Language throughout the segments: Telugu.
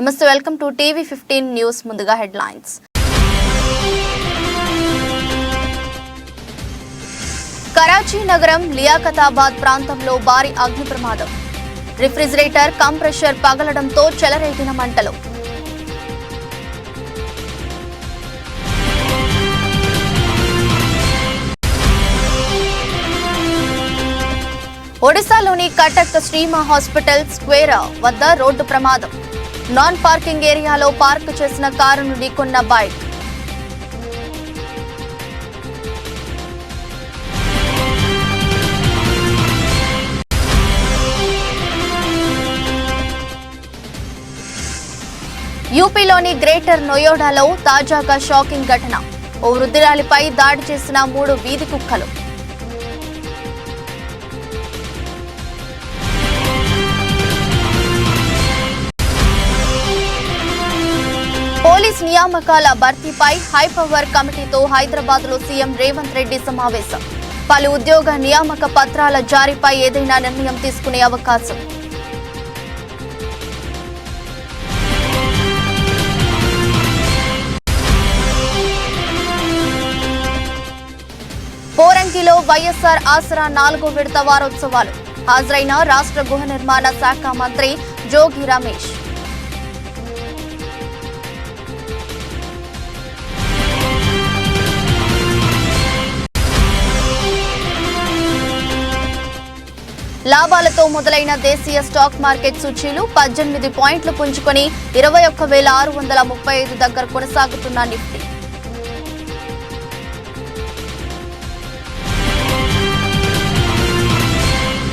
నమస్తే, వెల్కమ్ టు టీవీ 15 న్యూస్. ముందుగా హెడ్లైన్స్. కరాచీ నగరం లియాఖతాబాద్ ప్రాంతంలో భారీ అగ్ని ప్రమాదం. రిఫ్రిజిరేటర్ కంప్రెషర్ పగలడంతో చెలరేగిన మంటలు. ఒడిశాలోని కటక్ శ్రీమా హాస్పిటల్ స్క్వేర్ వద్ద రోడ్డు ప్రమాదం. నాన్ పార్కింగ్ ఏరియాలో పార్క్ చేసిన కారును ఢీకొన్న బైక్. యూపీలోని గ్రేటర్ నోయిడాలో తాజాగా షాకింగ్ ఘటన. ఓ వృద్ధురాలిపై దాడి చేసిన 3 వీధి కుక్కలు. పోలీస్ నియామకాల భర్తీపై హైపవర్ కమిటీతో హైదరాబాద్లో సీఎం రేవంత్ రెడ్డి సమావేశం. పలు ఉద్యోగ నియామక పత్రాల జారీపై ఏదైనా నిర్ణయం తీసుకునే అవకాశం. పోరంకిలో వైఎస్ఆర్ ఆసరా 4వ విడత వారోత్సవాలు. హాజరైన రాష్ట్ర గృహ నిర్మాణ శాఖ మంత్రి జోగి రమేష్. లాభాలతో మొదలైన దేశీయ స్టాక్ మార్కెట్ సూచీలు 18 పాయింట్లు పుంజుకొని 21,635 దగ్గర కొనసాగుతున్న నిఫ్టీ.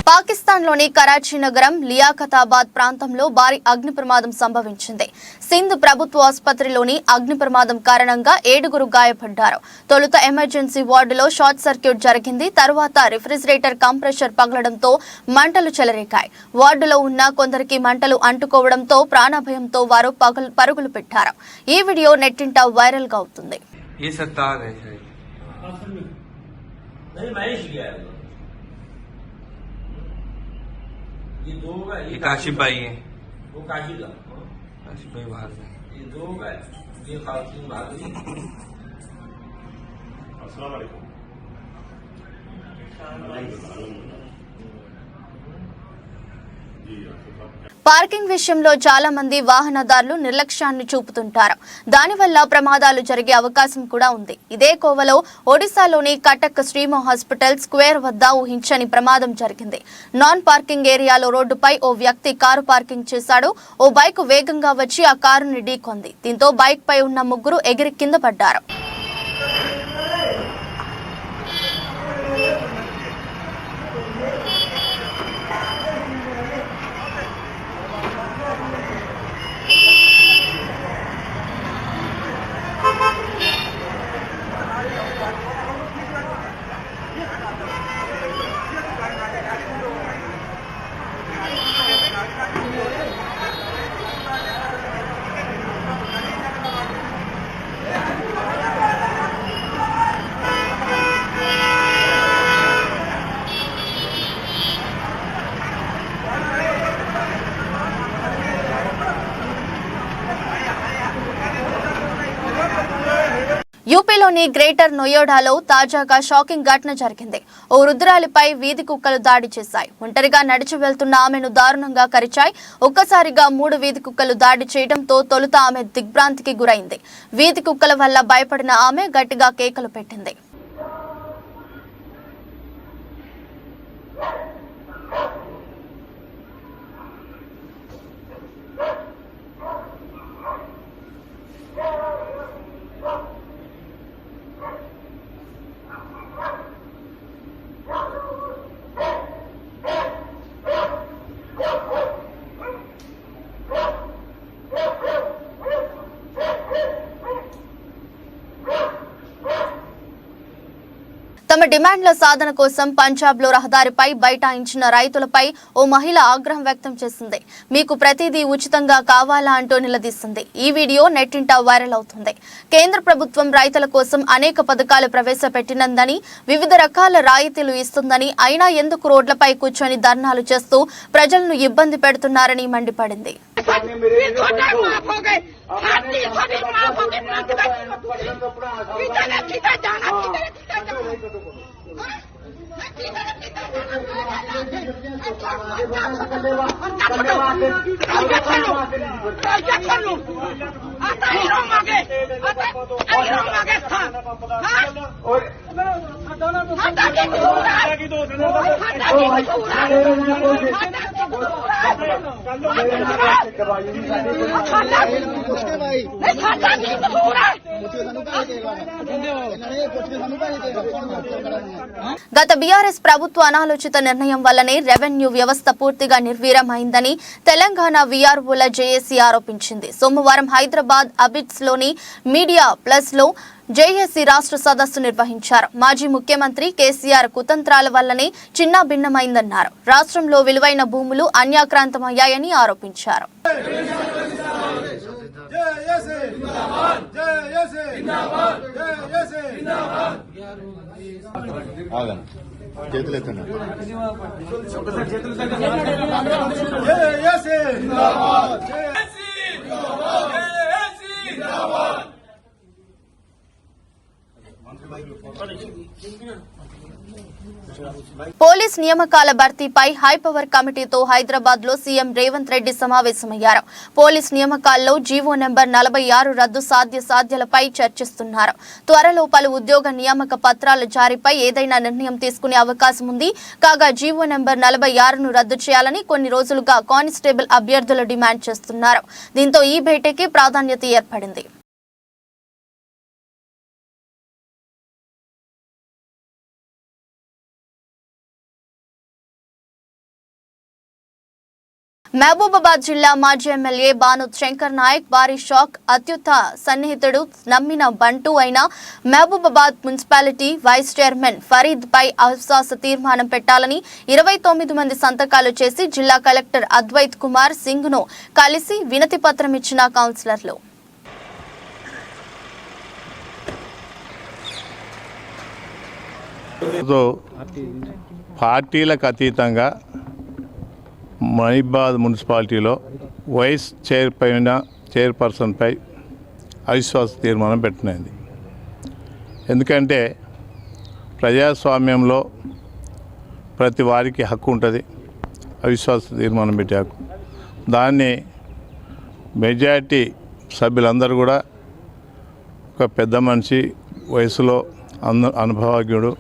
పాకిస్తాన్లోని కరాచీ నగరం లియాఖతాబాద్ ప్రాంతంలో భారీ అగ్ని ప్రమాదం సంభవించింది. సింధ్ ప్రభుత్వ ఆసుపత్రిలోని అగ్ని ప్రమాదం కారణంగా 7గురు గాయపడ్డారు. తొలుత ఎమర్జెన్సీ వార్డులో షార్ట్ సర్క్యూట్ జరిగింది. తర్వాత రిఫ్రిజిరేటర్ కంప్రెషర్ పగలడంతో మంటలు చెలరేగాయి. వార్డులో ఉన్న కొందరికి మంటలు అంటుకోవడంతో ప్రాణభయంతో వారు పరుగులు పెట్టారు. ఈ వీడియో నెట్టింట వైరల్ గా అవుతుంది. ये काशिफ भाई है, वो काशिफ भाई बाहर से ये 2 है, ये खासिन बाहर से। अस्सलाम वालेकुम। పార్కింగ్ విషయంలో చాలా మంది వాహనదారులు నిర్లక్ష్యాన్ని చూపుతుంటారు. దానివల్ల ప్రమాదాలు జరిగే అవకాశం కూడా ఉంది. ఇదే కోవలో ఒడిశాలోని కటక్ శ్రీమా హాస్పిటల్ స్క్వేర్ వద్ద ఊహించని ప్రమాదం జరిగింది. నాన్ పార్కింగ్ ఏరియాలో రోడ్డుపై ఓ వ్యక్తి కారు పార్కింగ్ చేశాడు. ఓ బైక్ వేగంగా వచ్చి ఆ కారుని ఢీకొంది. దీంతో బైక్ పై ఉన్న 3 ఎగిరి కింద పడ్డారు. యూపీలోని గ్రేటర్ నోయిడాలో తాజాగా షాకింగ్ ఘటన జరిగింది. ఓ వృద్ధురాలిపై వీధి కుక్కలు దాడి చేశాయి. ఒంటరిగా నడిచి వెళ్తున్న ఆమెను దారుణంగా కరిచాయి. ఒక్కసారిగా 3 వీధి కుక్కలు దాడి చేయడంతో తొలుత ఆమె దిగ్భ్రాంతికి గురైంది. వీధి కుక్కల వల్ల భయపడిన ఆమె గట్టిగా కేకలు పెట్టింది. తమ డిమాండ్ల సాధన కోసం పంజాబ్లో రహదారిపై బైఠాయించిన రైతులపై ఓ మహిళ ఆగ్రహం వ్యక్తం చేసింది. మీకు ప్రతిదీ ఉచితంగా కావాలా అంటూ నిలదీసింది. ఈ వీడియో నెట్టింట వైరల్ అవుతుంది. కేంద్ర ప్రభుత్వం రైతుల కోసం అనేక పథకాలు ప్రవేశపెట్టినందని, వివిధ రకాల రాయితీలు ఇస్తుందని, అయినా ఎందుకు రోడ్లపై కూర్చొని ధర్నాలు చేస్తూ ప్రజలను ఇబ్బంది పెడుతున్నారని మండిపడింది. माफ हो गए, छाती थोड़ी माफ हो गई, किधर जाना గత బీఆర్ఎస్ ప్రభుత్వ అనాలోచిత నిర్ణయం వల్లనే రెవెన్యూ వ్యవస్థ పూర్తిగా నిర్వీర్యమైందని తెలంగాణ వీఆర్ఓల జేఏసీ ఆరోపించింది. సోమవారం హైదరాబాద్ అబిడ్స్ లోని మీడియా ప్లస్ లో జేఏసీ రాష్ట్ర సదస్సు నిర్వహించారు. మాజీ ముఖ్యమంత్రి కేసీఆర్ కుతంత్రాల వల్లనే చిన్నా భిన్నమైందన్నారు. రాష్ట్రంలో విలువైన భూములు అన్యాక్రాంతమయ్యాయని ఆరోపించారు. పోలీస్ నియామకాల భర్తీపై హైపవర్ కమిటీతో హైదరాబాద్ లో సీఎం రేవంత్ రెడ్డి సమావేశమయ్యారు. పోలీస్ నియామకాల్లో జీవో నెంబర్ 46 రద్దు సాధ్యాలపై చర్చిస్తున్నారు. త్వరలో పలు ఉద్యోగ నియామక పత్రాల జారీపై ఏదైనా నిర్ణయం తీసుకునే అవకాశం ఉంది. కాగా జీవో నెంబర్ 46ను రద్దు చేయాలని కొన్ని రోజులుగా కానిస్టేబుల్ అభ్యర్థులు డిమాండ్ చేస్తున్నారు. దీంతో ఈ భేటీకి ప్రాధాన్యత ఏర్పడింది. మహబూబాబాద్ జిల్లా మాజీ ఎమ్మెల్యే బానోత్ శంకర్ నాయక్ భారీ షాక్. అత్యుత్త సన్నిహితుడు నమ్మిన బంటూ అయిన Mahabubabad municipality vice chairman Farid పై అవిశ్వాస తీర్మానం పెట్టాలని 29 మంది సంతకాలు చేసి జిల్లా కలెక్టర్ అద్వైత్ కుమార్ సింగ్ ను కలిసి వినతి పత్రం ఇచ్చిన కౌన్సిలర్లు. పార్టీలకు అతీతంగా మహబూబాబాద్ మున్సిపాలిటీలో వైస్ చైర్పర్సన్పై అవిశ్వాస తీర్మానం పెట్టినది. ఎందుకంటే ప్రజాస్వామ్యంలో ప్రతి వారికి హక్కు ఉంటుంది, అవిశ్వాస తీర్మానం పెట్టే హక్కు. దాన్ని మెజారిటీ సభ్యులందరూ కూడా ఒక పెద్ద మనిషి, వయసులో అనుభవజ్ఞుడు,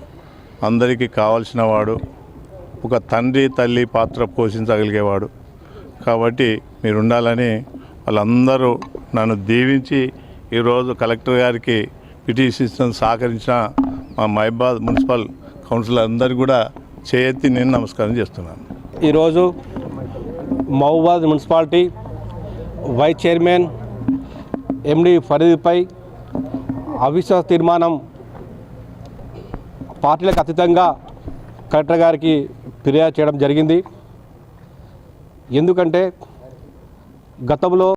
అందరికీ కావాల్సిన వాడు, ఒక తండ్రి తల్లి పాత్ర పోషించగలిగేవాడు కాబట్టి మీరు ఉండాలని వాళ్ళందరూ నన్ను దీవించి ఈరోజు కలెక్టర్ గారికి పిటిషన్ సహకరించిన మా మహబూబాబాద్ మున్సిపల్ కౌన్సిలర్ అందరికీ కూడా చేయెత్తి నేను నమస్కారం చేస్తున్నాను. ఈరోజు Mahabubabad municipality vice chairman MD ఫరీద్పై అవిశ్వాస తీర్మానం పార్టీలకు అతీతంగా కలెక్టర్ గారికి ఫిర్యాదు చేయడం జరిగింది. ఎందుకంటే గతంలో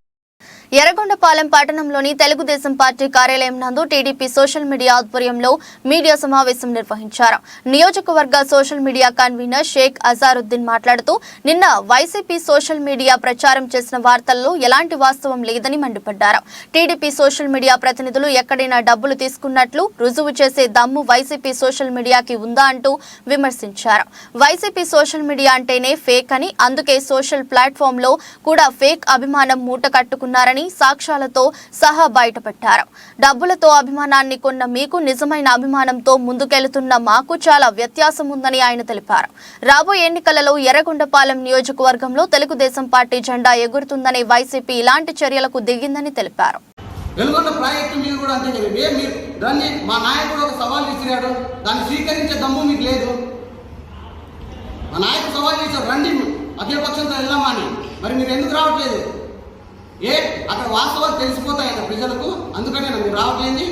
ఎర్రగొండపాలెం పట్టణంలోని తెలుగుదేశం పార్టీ కార్యాలయం నందు టీడీపీ సోషల్ మీడియా ఆధ్వర్యంలో మీడియా సమావేశం నిర్వహించారు. నియోజకవర్గ social media convenor Shaik Azharuddin మాట్లాడుతూ నిన్న వైసీపీ సోషల్ మీడియా ప్రచారం చేసిన వార్తల్లో ఎలాంటి వాస్తవం లేదని మండిపడ్డారు. టీడీపీ సోషల్ మీడియా ప్రతినిధులు ఎక్కడైనా డబ్బులు తీసుకున్నట్లు రుజువు చేసే దమ్ము వైసీపీ సోషల్ మీడియాకి ఉందా అంటూ విమర్శించారు. వైసీపీ సోషల్ మీడియా అంటేనే ఫేక్ అని, అందుకే సోషల్ ప్లాట్ఫామ్ లో కూడా ఫేక్ అభిమానం మూట కట్టుకున్నారని సాక్ష్యాలతో సహా బయటపెట్టారు. డబ్బులతో అభిమానాన్ని కొన్న మీకు నిజమైన అభిమానంతో ముందుకెళ్తున్న మాకు చాలా వ్యత్యాసం ఉందని ఆయన తెలిపారు. రాబోయే ఎన్నికలలో ఎర్రగొండపాలెం నియోజకవర్గంలో తెలుగుదేశం పార్టీ జెండా ఎగురుతుందనే వైసీపీ ఇలాంటి చర్యలకు దిగిందని తెలిపారు. వెలుగొండ ప్రాజెక్టు మీరు కూడా అంతే చెప్పి దాన్ని మా నాయకుడు ఒక సవాల్ విసిరాడు, దాన్ని స్వీకరించే దమ్ము మీకు లేదు. మా నాయకుడు సవాల్ చేశారు, రండి అఖిలపక్షంతో వెళ్దామని. మరి మీరు ఎందుకు రావట్లేదు? అక్కడ వాస్తవాలు తెలిసిపోతాయి కదా ప్రజలకు, అందుకనే మీరు రావట్లేదు.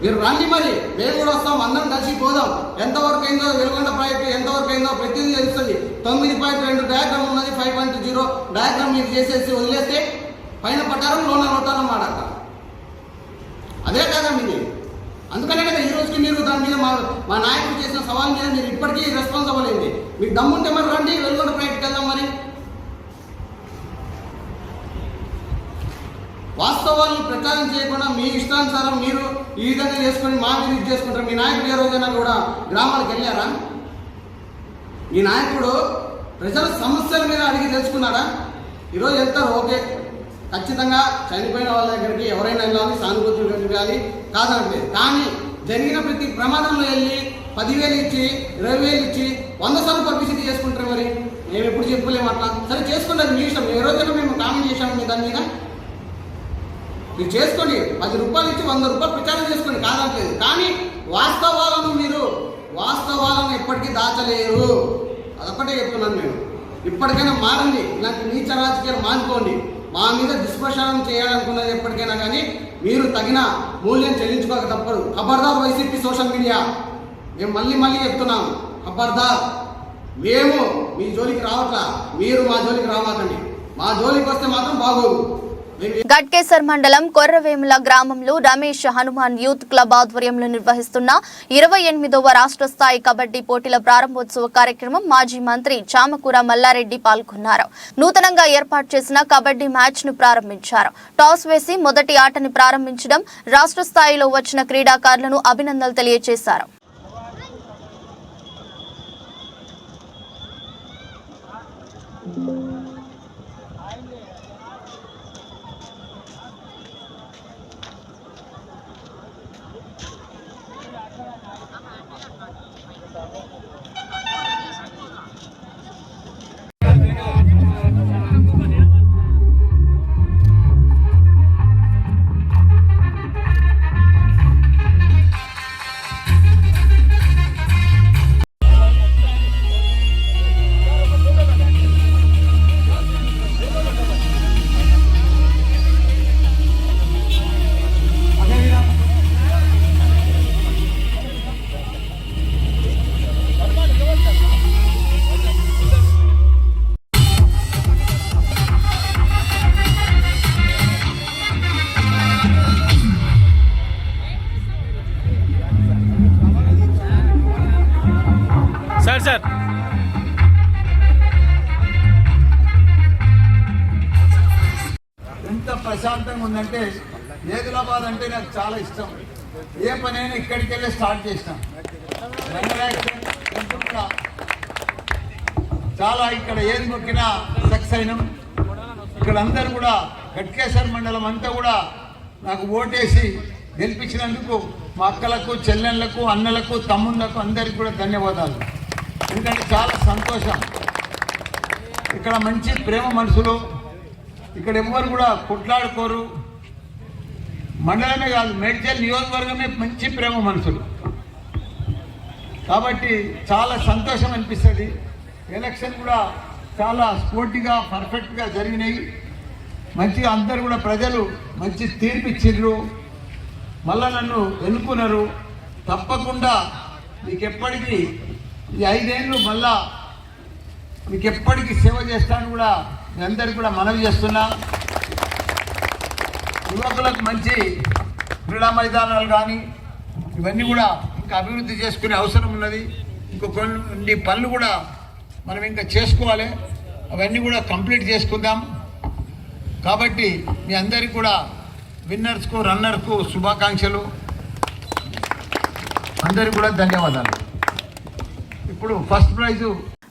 మీరు రండి, మరి మేము కూడా వస్తాం, అందరం కలిసి పోదాం. ఎంతవరకు అయిందో వెలుగొండ ప్రాజెక్టు ఎంతవరకు అయిందో ప్రతిదీ తెలుస్తుంది. 9.2 డయాగ్రామ్ ఉన్నది, 5.0 డయాగ్రామ్ మీరు చేసేసి వదిలేస్తే పైన పట్టారం లోన కొట్టాలం వాడక అదే కదా మీది. అందుకనే కదా ఈ రోజుకి మీరు దాని మీద మా నాయకుడు చేసిన సవాల్ మీద మీరు ఇప్పటికీ రెస్పాన్స్ అవ్వలేదు. మీకు దమ్ముంటే మరి రండి, వెలుగొండ ప్రాజెక్టుకి వెళ్దాం. మరి వాస్తవాలను ప్రచారం చేయకుండా మీ ఇష్టానుసారం మీరు ఈ విధంగా చేసుకొని మా మీద ఇది చేసుకుంటారు. మీ నాయకుడు ఏ రోజైనా కూడా గ్రామాలకు వెళ్ళారా? మీ నాయకుడు ప్రజల సమస్యల మీద అడిగి తెలుసుకున్నారా? ఈరోజు వెళ్తారు, ఓకే, ఖచ్చితంగా చనిపోయిన వాళ్ళ దగ్గరికి ఎవరైనా వెళ్ళాలి, సానుభూతి వెళ్ళాలి, కాదనట్లేదు. కానీ జరిగిన ప్రతి ప్రమాదంలో వెళ్ళి 10,000 ఇచ్చి 20,000 ఇచ్చి 100 సార్లు పబ్లిసిటీ చేసుకుంటారు. మరి మేము ఎప్పుడు చెప్పలేము అట్లా. సరే చేసుకోండి, అది మీ ఇష్టం. ఏ రోజైనా మేము కామెంట్ చేశాము మీ దాని మీద? మీరు చేసుకోండి, 10 రూపాయలు ఇచ్చి 100 రూపాయలు ప్రచారం చేసుకోండి, కాదనట్లేదు. కానీ వాస్తవాలను ఎప్పటికీ దాచలేరు. అదొక్కటే చెప్తున్నాను నేను. ఇప్పటికైనా మారండి, ఇలాంటి నీచ రాజకీయాలు మానుకోండి. మా మీద దుష్ప్రచారం చేయాలనుకున్నది ఎప్పటికైనా కానీ మీరు తగిన మూల్యం చెల్లించుకోక తప్పదు. ఖబర్దార్ వైసీపీ సోషల్ మీడియా, మేము మళ్ళీ చెప్తున్నాం, ఖబర్దార్. మేము మీ జోలికి రావట్లా, మీరు మా జోలికి రామాకండి. మా జోలికి వస్తే మాత్రం బాగోదు. గట్కేసర్ మండలం కొర్రవేముల గ్రామంలో రమేష్ హనుమాన్ యూత్ క్లబ్ ఆధ్వర్యంలో నిర్వహిస్తున్న 28వ రాష్ట్ర స్థాయి కబడ్డీ పోటీల ప్రారంభోత్సవ కార్యక్రమం మాజీ మంత్రి చామకూర మల్లారెడ్డి పాల్గొన్నారు. నూతనంగా ఏర్పాటు చేసిన కబడ్డీ మ్యాచ్ ను ప్రారంభించారు. టాస్ వేసి మొదటి ఆటని ప్రారంభించడం, రాష్ట్ర స్థాయిలో వచ్చిన క్రీడాకారులను అభినందనలు తెలియజేశారు. సార్ ఎంత ప్రశాంతంగా ఉందంటే, ఏదిలాబాద్ అంటే నాకు చాలా ఇష్టం. ఏ పనైనా ఇక్కడికి వెళ్ళి స్టార్ట్ చేసినాం. చాలా ఇక్కడ ఏది మొక్కినా సక్సెస్ అయినాం. ఇక్కడ అందరూ కూడా గట్కేసర్ మండలం అంతా కూడా నాకు ఓటేసి గెలిపించినందుకు మా అక్కలకు, చెల్లెళ్లకు, అన్నలకు, తమ్ముళ్లకు అందరికీ కూడా ధన్యవాదాలు. ఎందుకంటే చాలా సంతోషం. ఇక్కడ మంచి ప్రేమ మనుషులు, ఇక్కడ ఎవ్వరు కూడా కొట్లాడుకోరు. మండలమే కాదు, మేడ్చల్ నియోజకవర్గమే మంచి ప్రేమ మనుషులు. కాబట్టి చాలా సంతోషం అనిపిస్తుంది. ఎలక్షన్ కూడా చాలా స్పోర్టివ్గా, పర్ఫెక్ట్గా జరిగినాయి. మంచిగా అందరు కూడా ప్రజలు మంచి తీర్పు ఇచ్చిర్రు. మళ్ళా నన్ను ఎన్నుకున్నారు. తప్పకుండా మీకు ఎప్పటికీ ఈ 5 ఏళ్ళు మళ్ళా మీకు ఎప్పటికీ సేవ చేస్తాను కూడా మీ అందరికీ కూడా మనవి చేస్తున్నా. యువకులకు మంచి క్రీడా మైదానాలు కానీ ఇవన్నీ కూడా ఇంకా అభివృద్ధి చేసుకునే అవసరం ఉన్నది. ఇంకో కొన్ని పనులు కూడా మనం ఇంకా చేసుకోవాలి. అవన్నీ కూడా కంప్లీట్ చేసుకుందాం. కాబట్టి మీ అందరికీ కూడా విన్నర్స్కు, రన్నర్కు శుభాకాంక్షలు. అందరికీ కూడా ధన్యవాదాలు. ఇప్పుడు ఫస్ట్ ప్రైజు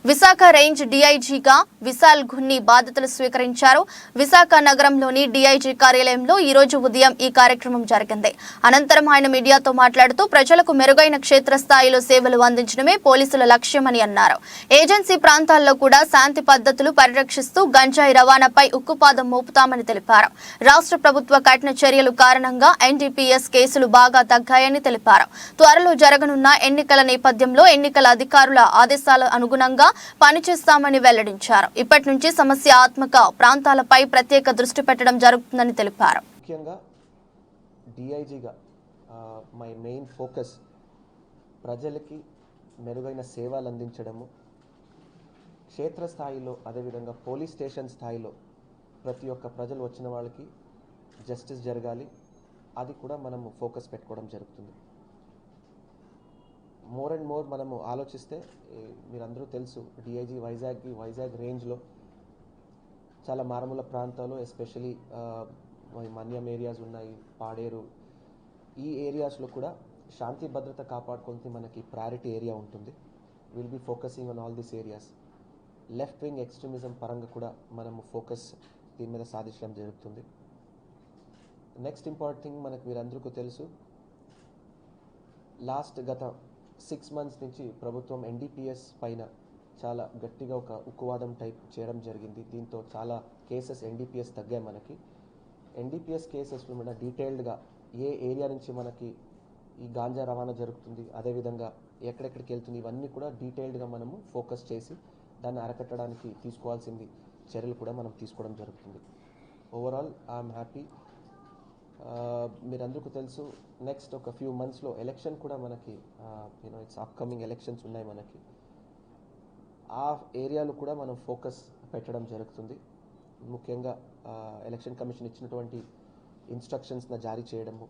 విశాఖ రేంజ్ డీఐజీగా విశాల్ ఘున్ని బాధ్యతలు స్వీకరించారు. విశాఖ నగరంలోని డీఐజీ కార్యాలయంలో ఈ రోజు ఉదయం ఈ కార్యక్రమం జరిగింది. అనంతరం ఆయన మీడియాతో మాట్లాడుతూ ప్రజలకు మెరుగైన క్షేత్రస్థాయిలో సేవలు అందించడమే పోలీసుల లక్ష్యమని అన్నారు. ఏజెన్సీ ప్రాంతాల్లో కూడా శాంతి పద్ధతులు పరిరక్షిస్తూ గంజాయి రవాణాపై ఉక్కుపాదం మోపుతామని తెలిపారు. రాష్ట్ర ప్రభుత్వ కఠిన చర్యలు కారణంగా ఎన్డీపీఎస్ కేసులు బాగా తగ్గాయని తెలిపారు. త్వరలో జరగనున్న ఎన్నికల నేపథ్యంలో ఎన్నికల అధికారుల ఆదేశాల అనుగుణంగా పనిచేస్తామని వెల్లడించారు. ఇప్పటి నుంచి సమస్యాత్మక ప్రాంతాలపై ప్రత్యేక దృష్టి పెట్టడం జరుగుతుందని తెలిపారు. ముఖ్యంగా డిఐజీగా మై మెయిన్ ఫోకస్ ప్రజలకి మెరుగైన సేవలు అందించడము, క్షేత్రస్థాయిలో అదేవిధంగా పోలీస్ స్టేషన్ స్థాయిలో ప్రతి ఒక్క ప్రజలు వచ్చిన వాళ్ళకి జస్టిస్ జరగాలి. అది కూడా మనము ఫోకస్ పెట్టుకోవడం జరుగుతుంది. మోర్ అండ్ మోర్ మనము ఆలోచిస్తే మీరందరూ తెలుసు, డిఐజీ వైజాగ్ రేంజ్లో చాలా మారుమూల ప్రాంతాలు, ఎస్పెషలీ మన్యం ఏరియాస్ ఉన్నాయి, పాడేరు, ఈ ఏరియాస్లో కూడా శాంతి భద్రత కాపాడుకుంటే మనకి ప్రయారిటీ ఏరియా ఉంటుంది. Will be focusing on all these areas. Left wing extremism పరంగా కూడా మనము ఫోకస్ దీని మీద సాధించడం జరుగుతుంది. నెక్స్ట్ ఇంపార్టెంట్ థింగ్ మనకు మీరందరికీ తెలుసు, గత 6 months నుంచి ప్రభుత్వం NDPS పైన చాలా గట్టిగా ఒక ఉక్కువాదం టైప్ చేయడం జరిగింది. దీంతో చాలా కేసెస్ NDPS తగ్గాయి. మనకి NDPS కేసెస్లో మన డీటెయిల్డ్గా ఏ ఏరియా నుంచి మనకి ఈ గాంజా రవాణా జరుగుతుంది, అదేవిధంగా ఎక్కడెక్కడికి వెళ్తుంది, ఇవన్నీ కూడా డీటెయిల్డ్గా మనము ఫోకస్ చేసి దాన్ని అరకట్టడానికి తీసుకోవాల్సింది చర్యలు కూడా మనం తీసుకోవడం జరుగుతుంది. Overall I'm happy. మీరందరికీ తెలుసు, నెక్స్ట్ ఒక ఫ్యూ మంత్స్లో ఎలక్షన్ కూడా మనకి ఇట్స్ అప్కమింగ్ ఎలక్షన్స్ ఉన్నాయి. మనకి ఆ ఏరియాలో కూడా మనం ఫోకస్ పెట్టడం జరుగుతుంది. ముఖ్యంగా ఎలక్షన్ కమిషన్ ఇచ్చినటువంటి ఇన్స్ట్రక్షన్స్ని జారీ చేయడము,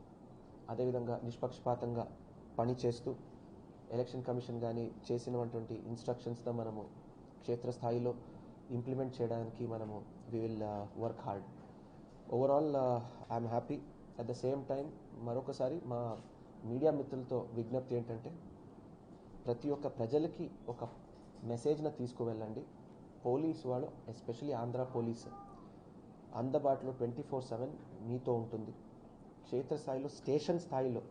అదేవిధంగా నిష్పక్షపాతంగా పనిచేస్తూ ఎలక్షన్ కమిషన్ కానీ చేసినటువంటి ఇన్స్ట్రక్షన్స్ని మనము క్షేత్రస్థాయిలో ఇంప్లిమెంట్ చేయడానికి మనము we will work hard. Overall I'm happy. At the same time మరొకసారి మా మీడియా మిత్రులతో విజ్ఞప్తి ఏంటంటే, ప్రతి ఒక్క ప్రజలకి ఒక మెసేజ్ని తీసుకువెళ్ళండి. పోలీస్ వాళ్ళు, ఎస్పెషలీ ఆంధ్ర పోలీస్, అందుబాటులో 24/7 మీతో ఉంటుంది. క్షేత్రస్థాయిలో, స్టేషన్ స్థాయిలో.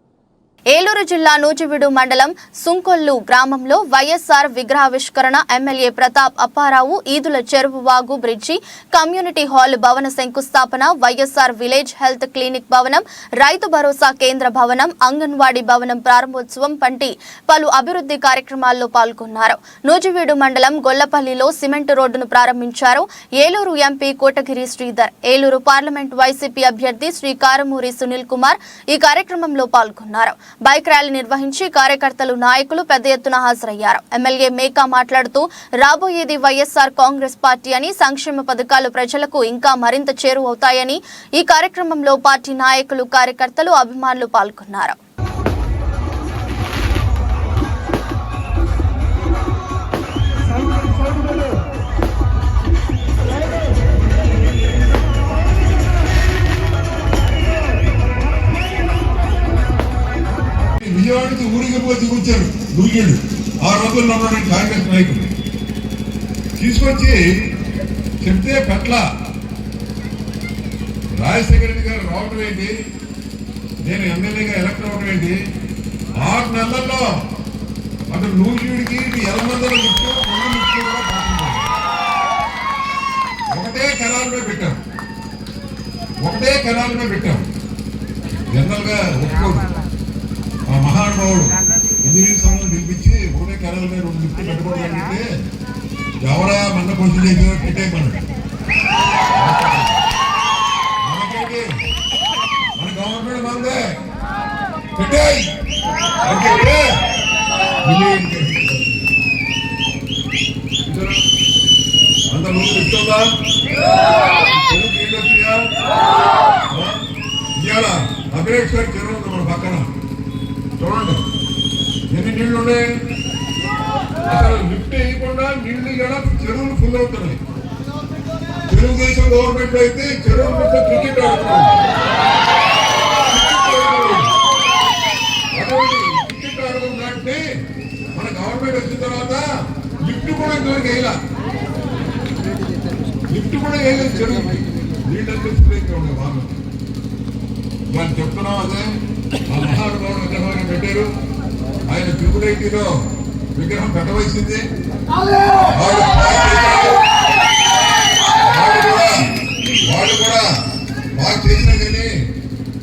ఏలూరు జిల్లా నూజివీడు మండలం సుంకొల్లు గ్రామంలో వైఎస్ఆర్ విగ్రహావిష్కరణ, ఎమ్మెల్యే ప్రతాప్ అప్పారావు, ఈదుల చెరువు వాగు బ్రిడ్జి, కమ్యూనిటీ హాల్ భవన శంకుస్థాపన, వైఎస్ఆర్ విలేజ్ హెల్త్ క్లినిక్ భవనం, రైతు భరోసా కేంద్ర భవనం, అంగన్వాడీ భవనం ప్రారంభోత్సవం వంటి పలు అభివృద్ధి కార్యక్రమాల్లో పాల్గొన్నారు. నూజివీడు మండలం గొల్లపల్లిలో సిమెంట్ రోడ్డును ప్రారంభించారు Eluru MP Kotagiri Sridhar. Eluru parliament YCP అభ్యర్థి శ్రీ కారమూరి సునీల్ కుమార్ ఈ కార్యక్రమంలో పాల్గొన్నారు. బైక్ ర్యాలీ నిర్వహించి కార్యకర్తలు, నాయకులు పెద్ద ఎత్తున హాజరయ్యారు. ఎమ్మెల్యే మేకా మాట్లాడుతూ, రాబోయేది వైఎస్ఆర్ కాంగ్రెస్ పార్టీ అని, సంక్షేమ పథకాలు ప్రజలకు ఇంకా మరింత చేరువవుతాయని ఈ కార్యక్రమంలో పార్టీ నాయకులు, కార్యకర్తలు, అభిమానులు పాల్గొన్నారు. విజయవాడకి ఊరికి పోతే కూర్చారు దూకిళ్ళు. ఆ రోజుల్లో ఉన్నటువంటి కాంగ్రెస్ నాయకులు తీసుకొచ్చి చెప్తే పట్ల రాజశేఖర రెడ్డి గారు రావడం ఏంటి, నేను ఎమ్మెల్యేగా ఎలక్ట్ అవ్వడం ఏంటి, 6 నెలల్లో అటు నూజివీడికి ఎలమందల లిఫ్ట్, కూడా ఒకటే కెనాల్పై పెట్టాం. జనరల్ గా ఒప్పుకోదు. ఆ మహానుభావుడు ఇంజనీరింగ్ సంస్థ పిలిపించి ఒకటే కెనాల్ మీద 2 లిఫ్ట్లు పెట్టుకోవాలంటే ఎవరా మన కొంచెం చేసి పెట్టేయమన్నాడు. మనకేంటి, మన గవర్నమెంట్ మందే పెట్టాయి అంత ముందు ఇస్తుందా నీళ్ళు వచ్చినా ఇవాళ అభిరేశ్వర్ చెరువు ఉంది మన పక్కన. చూడండి ఎన్ని నీళ్లు ఉన్నాయి. అసలు లిఫ్ట్ వేయకుండా నీళ్లు ఇలా చెరువులు ఫుల్ అవుతున్నాయి. తెలుగుదేశం గవర్నమెంట్ అయితే చెరువుల మీద క్రికెట్ ఆడుతున్నాం. క్రికెట్ ఆడుతుందంటే మన గవర్నమెంట్ వచ్చిన తర్వాత లిఫ్ట్ కూడా ఇంతవరకు వేయాల. చెరువు నీళ్ళంతా స్ప్రేగా ఉండే వాళ్ళు మనం చెప్తున్నాం. అదే ఆ మహానుభావుడు విగ్రహాన్ని పెట్టారు. ఆయన ట్రిపుల్ విగ్రహం పెట్టవలసింది. వాళ్ళు కూడా బాగా చేసినా కానీ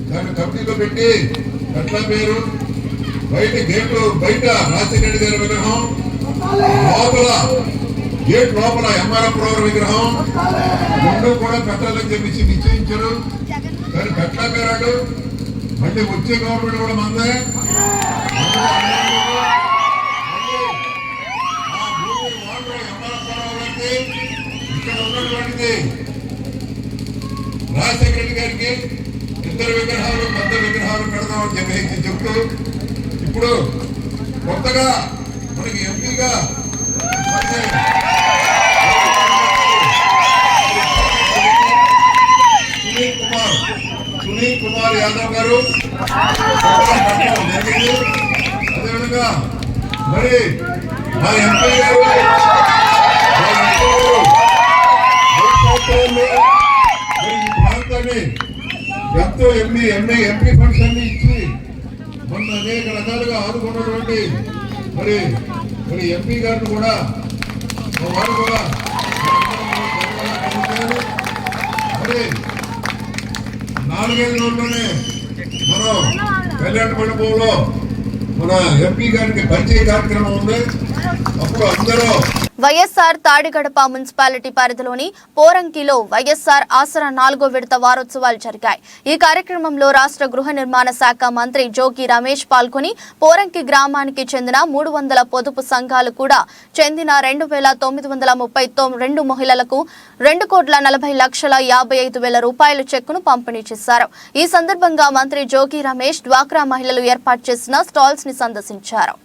దాన్ని కమిటీలో పెట్టి ఎట్లా పేరు గేటు బయట రాజశేఖర రెడ్డి గారి విగ్రహం, గేట్ లోపల ఎంఆర్ఎఫ్ రావు విగ్రహం 2 కూడా పెట్టాలని చెప్పేసి నిశ్చయించారు. కానీ పెట్టలేకపోయాడు. మళ్ళీ వచ్చే గవర్నమెంట్ కూడా మందే. ఇక్కడ ఉన్నటువంటిది రాజశేఖర రెడ్డి గారికి 2 విగ్రహాలు, పెద్ద విగ్రహాలు పెడదామని చెప్పి చెప్తూ ఇప్పుడు కొత్తగా మనకి ఎంపీగా సునీల్ కుమార్ కుమార్ యాదవ్ గారు జరిగింది. అదేవిధంగా మరి మా ఎంపీ గారు ఈ ప్రాంతాన్ని ఎంతో ఎంపీ ఫండ్స్ అన్ని ఇచ్చి మొన్న అనేక రకాలుగా ఆదుకున్నటువంటి మరి ఎంపీ గారిని కూడా వారు కూడా మరి 4 రోజుల్లోనే మనం కళ్యాణ మండపంలో మన ఎంపీ గారికి పరిచయ కార్యక్రమం ఉంది. అప్పుడు అందరూ వైఎస్ఆర్ తాడిగడప మున్సిపాలిటీ పరిధిలోని పోరంకిలో వైఎస్ఆర్ ఆసరా 4వ విడత వారోత్సవాలు జరిగాయి. ఈ కార్యక్రమంలో రాష్ట్ర గృహ నిర్మాణ శాఖ మంత్రి జోగి రమేష్ పాల్గొని పోరంకి గ్రామానికి చెందిన 300 పొదుపు సంఘాలు కూడా చెందిన 2932 మహిళలకు 2,40,55,000 రూపాయల చెక్కును పంపిణీ చేశారు. ఈ సందర్భంగా మంత్రి జోగి రమేష్ డ్వాక్రా మహిళలు ఏర్పాటు చేసిన స్టాల్స్ ని సందర్శించారు.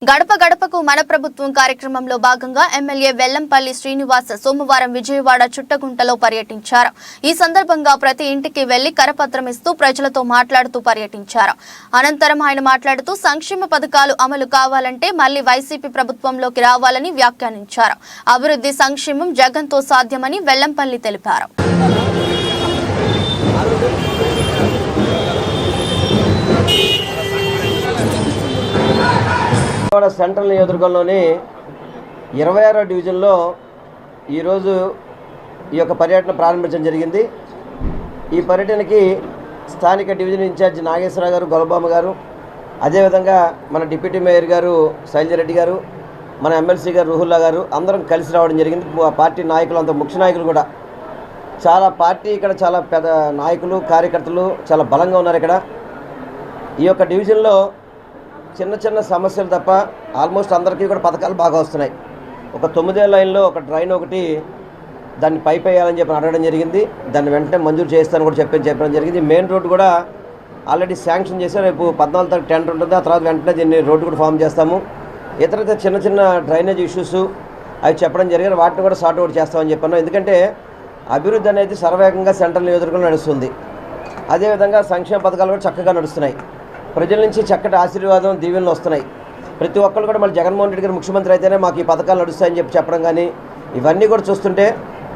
గడప గడపకు మన ప్రభుత్వం కార్యక్రమంలో భాగంగా ఎమ్మెల్యే వెల్లంపల్లి శ్రీనివాస్ సోమవారం విజయవాడ చుట్టగుంటలో పర్యటించారు. ఈ సందర్భంగా ప్రతి ఇంటికి వెళ్లి కరపత్రం ఇస్తూ ప్రజలతో మాట్లాడుతూ పర్యటించారు. అనంతరం ఆయన మాట్లాడుతూ సంక్షేమ పథకాలు అమలు కావాలంటే మళ్లీ వైసీపీ ప్రభుత్వంలోకి రావాలని వ్యాఖ్యానించారు. అభివృద్ధి సంక్షేమం జగన్తో సాధ్యమని వెల్లంపల్లి తెలిపారు. సెంట్రల్ నియోజకవర్గంలోని 26వ డివిజన్లో ఈరోజు ఈ యొక్క పర్యటన ప్రారంభించడం జరిగింది. ఈ పర్యటనకి స్థానిక డివిజన్ ఇన్ఛార్జి నాగేశ్వరరావు గారు, గొల్లబామ్మ గారు, అదేవిధంగా మన డిప్యూటీ మేయర్ గారు శైలజరెడ్డి గారు, మన ఎమ్మెల్సీ గారు రుహుల్లా గారు అందరం కలిసి రావడం జరిగింది. పార్టీ నాయకులు, అంత ముఖ్య నాయకులు కూడా చాలా పార్టీ ఇక్కడ చాలా పెద్ద నాయకులు, కార్యకర్తలు చాలా బలంగా ఉన్నారు. ఇక్కడ ఈ యొక్క డివిజన్లో చిన్న చిన్న సమస్యలు తప్ప ఆల్మోస్ట్ అందరికీ కూడా పథకాలు బాగా వస్తున్నాయి. ఒక 9 లైన్లో ఒక డ్రైన్ ఒకటి దాన్ని పైప్ వేయాలని చెప్పి అడగడం జరిగింది. దాన్ని వెంటనే మంజూరు చేస్తాను కూడా చెప్పడం జరిగింది. మెయిన్ రోడ్డు కూడా ఆల్రెడీ శాంక్షన్ చేశారు. రేపు 14 తారీఖు టెండర్ ఉంటుంది. ఆ తర్వాత వెంటనే దీన్ని రోడ్డు కూడా ఫామ్ చేస్తాము. ఇతర చిన్న చిన్న డ్రైనేజ్ ఇష్యూస్ అవి చెప్పడం జరిగింది. వాటిని కూడా సార్ట్ అవుట్ చేస్తామని చెప్పాను. ఎందుకంటే అభివృద్ధి అనేది సర్వేగంగా సెంట్రల్ నియోజకవర్గంలో నడుస్తుంది. అదేవిధంగా సంక్షేమ పథకాలు కూడా చక్కగా నడుస్తున్నాయి. ప్రజల నుంచి చక్కటి ఆశీర్వాదం, దీవెనలు వస్తున్నాయి. ప్రతి ఒక్కరు కూడా మళ్ళీ జగన్మోహన్ రెడ్డి గారు ముఖ్యమంత్రి అయితేనే మాకు ఈ పథకాలు నడుస్తాయని చెప్పడం కానీ ఇవన్నీ కూడా చూస్తుంటే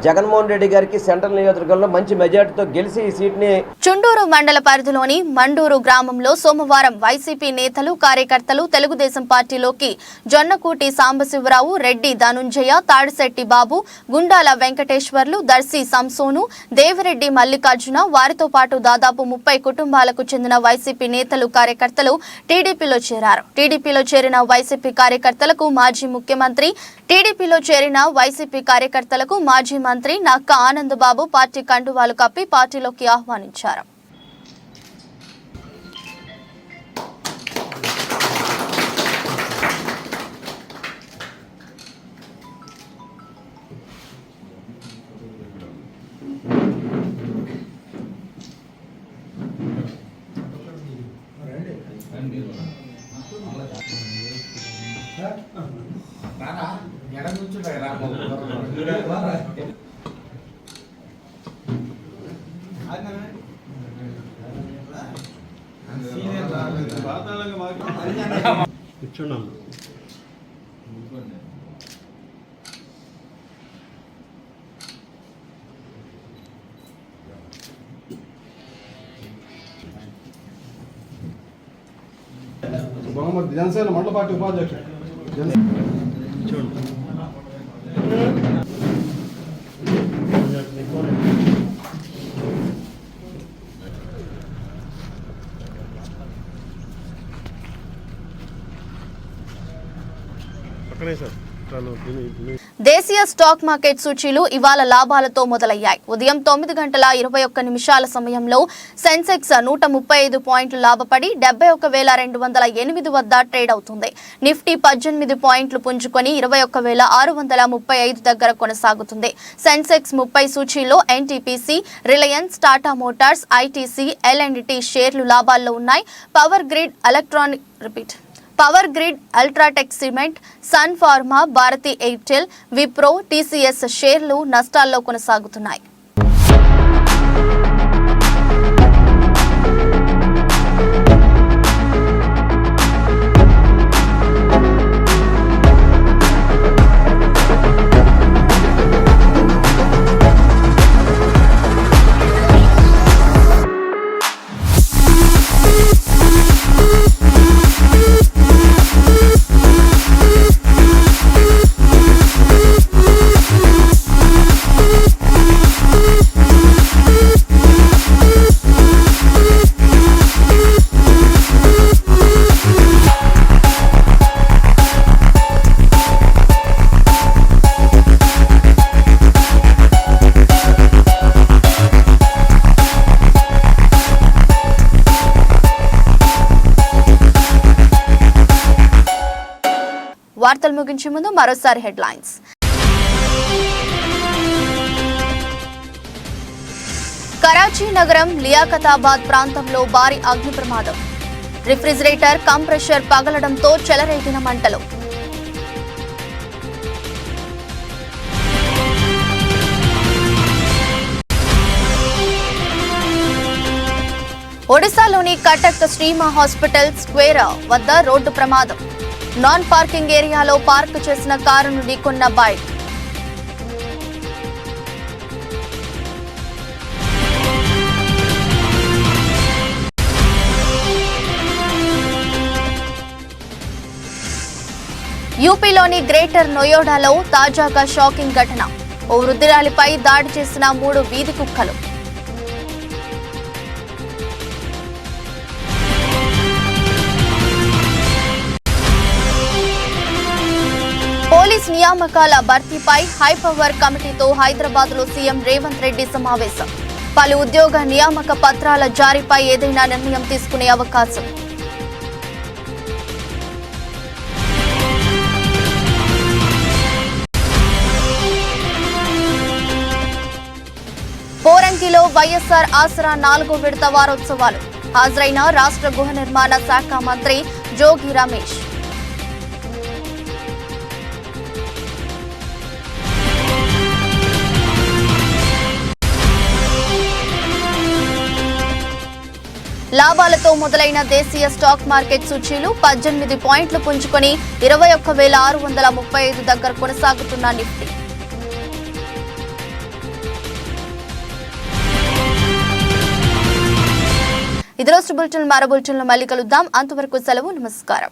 జగన్మోహన్ రెడ్డి గారికి సెంట్రల్ నియోజకవర్గంలో మంచి మెజార్టీతో గెలిచి ఈ సీట్ని చుండూరు మండల పరిధిలోని మండూరు గ్రామంలో సోమవారం వైసీపీ నేతలు కార్యకర్తలు తెలుగుదేశం పార్టీలోకి జొన్నకూటి సాంబశివరావు, రెడ్డి ధనుంజయ, తాడిశెట్టి బాబు, గుండాల వెంకటేశ్వర్లు, దర్శి సంసోను, దేవిరెడ్డి మల్లికార్జున వారితో పాటు దాదాపు 30 కుటుంబాలకు చెందిన వైసీపీ నేతలు కార్యకర్తలు టీడీపీలో చేరారు. టీడీపీలో చేరిన వైసీపీ కార్యకర్తలకు మాజీ ముఖ్యమంత్రి, టీడీపీలో చేరిన వైసీపీ కార్యకర్తలకు మాజీ మంత్రి నక్క ఆనందబాబు పార్టీ కండువాలు కప్పి పార్టీలోకి ఆహ్వానించారు. జనసేన మండల పార్టీ ఉపాధ్యక్షుడు దేశీయ స్టాక్ మార్కెట్ సూచీలు ఇవాళ లాభాలతో మొదలయ్యాయి. ఉదయం 9:21 సమయంలో సెన్సెక్స్ 135 పాయింట్లు లాభపడి 71,208 వద్ద ట్రేడ్ అవుతుంది. నిఫ్టీ 18 పాయింట్లు పుంజుకొని 21,635 దగ్గర కొనసాగుతుంది. సెన్సెక్స్ 30 సూచీలో NTPC, Reliance, Tata Motors, ITC, L and T షేర్లు లాభాల్లో ఉన్నాయి. Power grid, UltraTech cement, Sun Pharma, Bharti Airtel, Wipro, TCS షేర్లు నష్టాల్లో కొనసాగుతున్నాయి. వార్తలు ముగించే ముందు మరోసారి హెడ్లైన్స్. కరాచీ నగరం లియాఖతాబాద్ ప్రాంతంలో భారీ అగ్ని ప్రమాదం. రిఫ్రిజిరేటర్ కంప్రెషర్ పగలడంతో చెలరేగిన మంటలు. ఒడిశాలోని కటక్ శ్రీమా హాస్పిటల్ స్క్వేర్ వద్ద రోడ్డు ప్రమాదం. నాన్ పార్కింగ్ ఏరియాలో పార్క్ చేసిన కారును ఢీకొన్న బైక్. యూపీలోని గ్రేటర్ నోయిడాలో తాజాగా షాకింగ్ ఘటన. ఓ వృద్ధురాలిపై దాడి చేసిన 3 వీధి కుక్కలు. పోలీస్ నియామకాల భర్తీపై హైపవర్ కమిటీతో హైదరాబాద్లో సీఎం రేవంత్ రెడ్డి సమావేశం. పలు ఉద్యోగ నియామక పత్రాల జారీపై ఏదైనా నిర్ణయం తీసుకునే అవకాశం. పోరంకిలో వైఎస్ఆర్ ఆసరా 4వ విడత వారోత్సవాలు. హాజరైన రాష్ట్ర గృహ నిర్మాణ శాఖ మంత్రి జోగి రమేష్. లాభాలతో మొదలైన దేశీయ స్టాక్ మార్కెట్ సూచీలు 18 పాయింట్లు పుంజుకొని 21,635 దగ్గర కొనసాగుతున్న నిఫ్టీ. ఇది రోజు బులెటిన్. మరో బులెటిన్లో మళ్ళీ కలుద్దాం. అంతవరకు సెలవు. నమస్కారం.